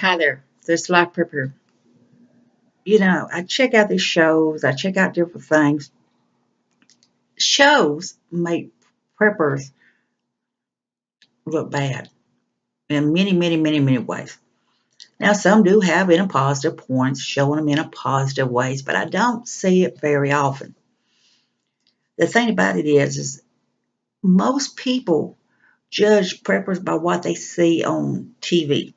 Hi there, this Life Prepper. You know, I check out these shows, I check out different things. Shows make preppers look bad in many ways. Now, some do have in a positive points, showing them in a positive ways, but I don't see it very often. The thing about it is most people judge preppers by what they see on TV,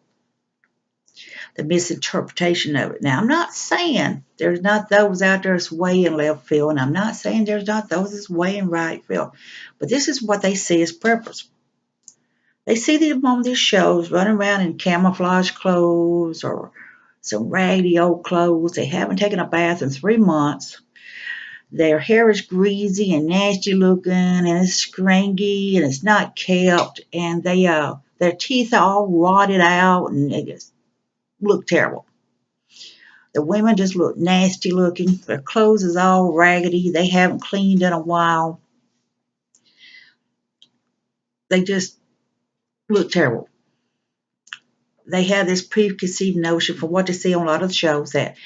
the misinterpretation of it. Now, I'm not saying there's not those out there that's way in left field, and I'm not saying there's not those that's way in right field, but this is what they see as preppers. They see them on these shows running around in camouflage clothes or some raggedy old clothes. They haven't taken a bath in 3 months. Their hair is greasy and nasty looking, and it's scrangy, and it's not kept, and their teeth are all rotted out, and they just look terrible. The women just look nasty looking. Their clothes is all raggedy. They haven't cleaned in a while. They just look terrible. They have this preconceived notion from what they see on a lot of the shows that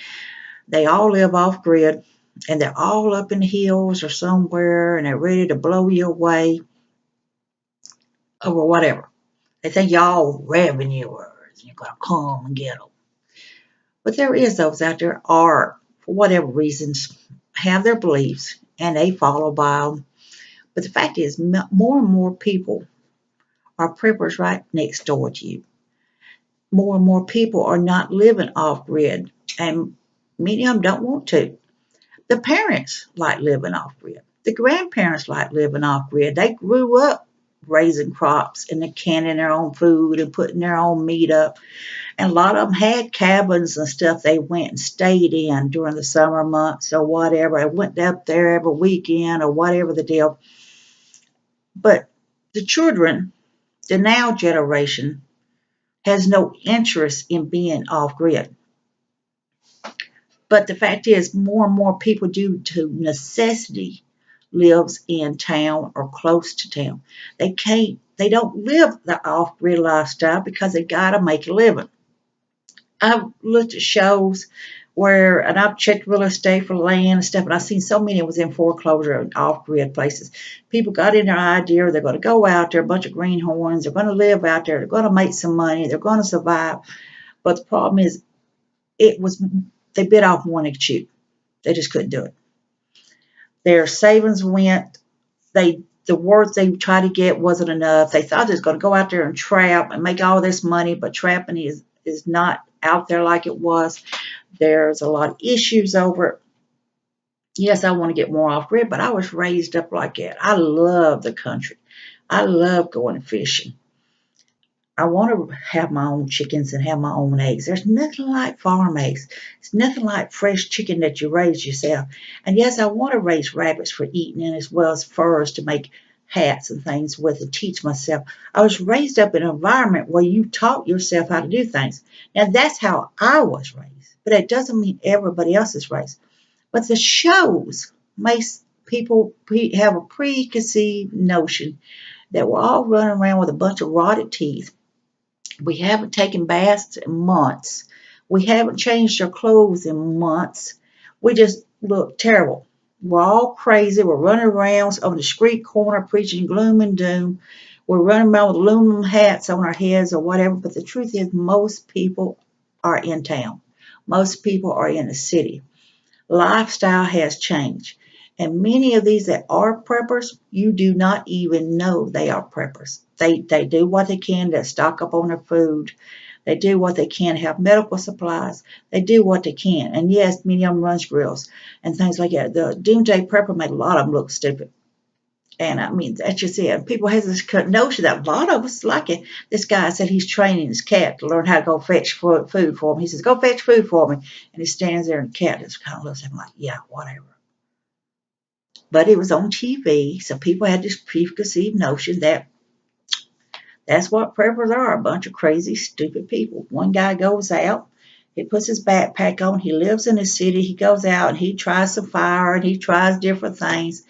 they all live off grid and they're all up in the hills or somewhere and they're ready to blow you away or whatever. They think y'all revenuers and you're going to come and get them. But there is those out there are, for whatever reasons, have their beliefs and they follow by them. But the fact is, more and more people are preppers right next door to you. More and more people are not living off grid, and many of them don't want to. The parents like living off grid. The grandparents like living off grid. They grew up raising crops and they canning their own food and putting their own meat up. And a lot of them had cabins and stuff they went and stayed in during the summer months or whatever. I went up there every weekend or whatever the deal. But the children, the now generation, has no interest in being off grid. But the fact is, more and more people, due to necessity, lives in town or close to town. They don't live the off grid lifestyle because they got to make a living. I've looked at shows where, and I've checked real estate for land and stuff, and I've seen so many was in foreclosure and off grid places. People got in their idea they're going to go out there, a bunch of greenhorns, they're going to live out there, they're going to make some money, they're going to survive. But the problem is, they bit off more than they could chew. They just couldn't do it. Their savings went. The worth they tried to get wasn't enough. They thought they was going to go out there and trap and make all this money, but trapping is not out there like it was. There's a lot of issues over it. Yes, I want to get more off grid, but I was raised up like that. I love the country. I love going fishing. I want to have my own chickens and have my own eggs. There's nothing like farm eggs. It's nothing like fresh chicken that you raise yourself. And yes, I want to raise rabbits for eating and as well as furs to make hats and things with and teach myself. I was raised up in an environment where you taught yourself how to do things. Now that's how I was raised, but it doesn't mean everybody else is raised. But the shows makes people have a preconceived notion that we're all running around with a bunch of rotted teeth. We haven't taken baths in months. We haven't changed our clothes in months. We just look terrible. We're all crazy. We're running around on the street corner preaching gloom and doom. We're running around with aluminum hats on our heads or whatever. But the truth is, most people are in town. Most people are in the city. Lifestyle has changed. And many of these that are preppers, you do not even know they are preppers. They do what they can to stock up on their food. They do what they can to have medical supplies. They do what they can. And yes, many of them runs grills and things like that. The doomsday prepper made a lot of them look stupid. And I mean, that's just it. People have this notion that a lot of us like it. This guy said he's training his cat to learn how to go fetch food for him. He says, go fetch food for me. And he stands there and the cat just kind of looks at him like, yeah, whatever. But it was on TV, so people had this preconceived notion that that's what preppers are, a bunch of crazy, stupid people. One guy goes out, he puts his backpack on, he lives in the city, he goes out and he tries some fire and he tries different things.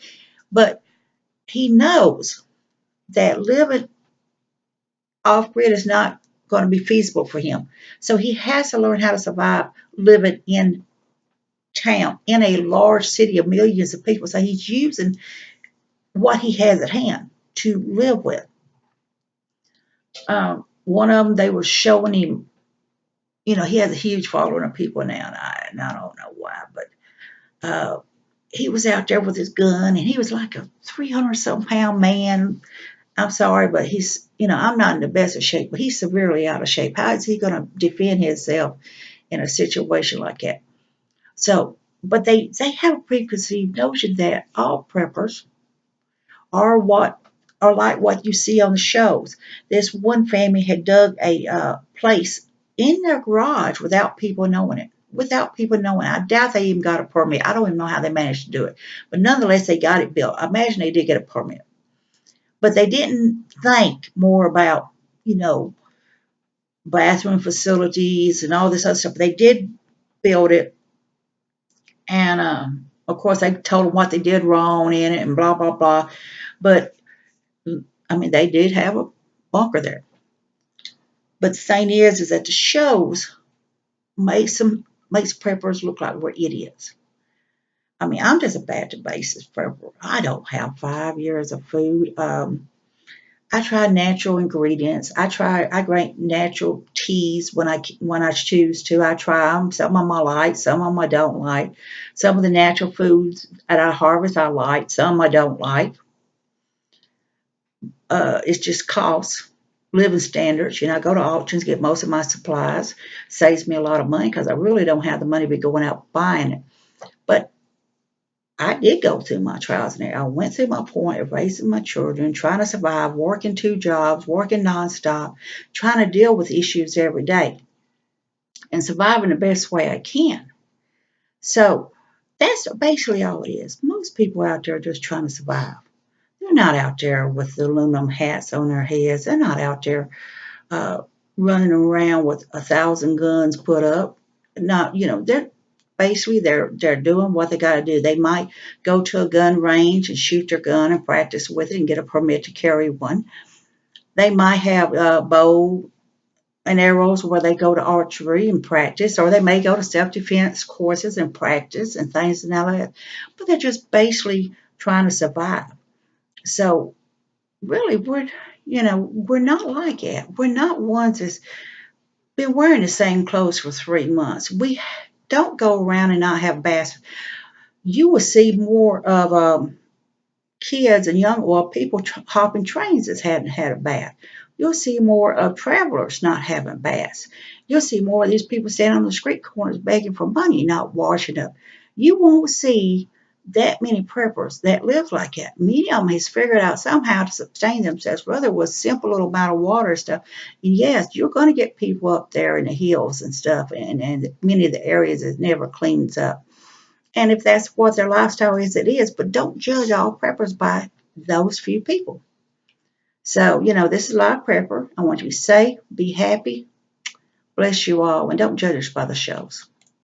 But he knows that living off grid is not going to be feasible for him. So he has to learn how to survive living in town, in a large city of millions of people. So he's using what he has at hand to live with. One of them, they were showing him, he has a huge following of people now, and I don't know why, but he was out there with his gun, and he was like a 300 some pound man. I'm sorry, but I'm not in the best of shape, but he's severely out of shape. How is he going to defend himself in a situation like that? So, but they have a preconceived notion that all preppers are like what you see on the shows. This one family had dug a place in their garage without people knowing it. Without people knowing. I doubt they even got a permit. I don't even know how they managed to do it. But nonetheless, they got it built. I imagine they did get a permit. But they didn't think more about, bathroom facilities and all this other stuff. They did build it. And of course, they told them what they did wrong in it and blah, blah, blah. But I mean, they did have a bunker there. But the thing is that the shows makes preppers look like we're idiots. I mean, I'm just a bad to basis prepper. I don't have 5 years of food. I try natural ingredients. I drink natural teas when I choose to. I try them. Some of them I like, some of them I don't like. Some of the natural foods that I harvest I like, some I don't like. It's just cost, living standards. I go to auctions, get most of my supplies. Saves me a lot of money because I really don't have the money to be going out buying it. But I did go through my trials and errors. I went through my point of raising my children, trying to survive, working 2 jobs, working nonstop, trying to deal with issues every day, and surviving the best way I can. So that's basically all it is. Most people out there are just trying to survive. They're not out there with the aluminum hats on their heads. They're not out there uh, running around with 1,000 guns put up. Not, they're doing what they got to do. They might go to a gun range and shoot their gun and practice with it and get a permit to carry one. They might have bow and arrows where they go to archery and practice, or they may go to self-defense courses and practice and things and all that. But they're just basically trying to survive. So really, we're not like that. We're not ones that's been wearing the same clothes for 3 months. We don't go around and not have baths. You will see more of kids and young or people hopping trains that hadn't had a bath. You'll see more of travelers not having baths. You'll see more of these people standing on the street corners begging for money, not washing up. You won't see that many preppers that live like that. Many of them has figured out somehow to sustain themselves, whether with simple little amount of water and stuff. And yes, you're going to get people up there in the hills and stuff, and many of the areas that never cleans up. And if that's what their lifestyle is, it is. But don't judge all preppers by those few people. So, this is Live Prepper. I want you to be safe, be happy, bless you all, and don't judge us by the shows.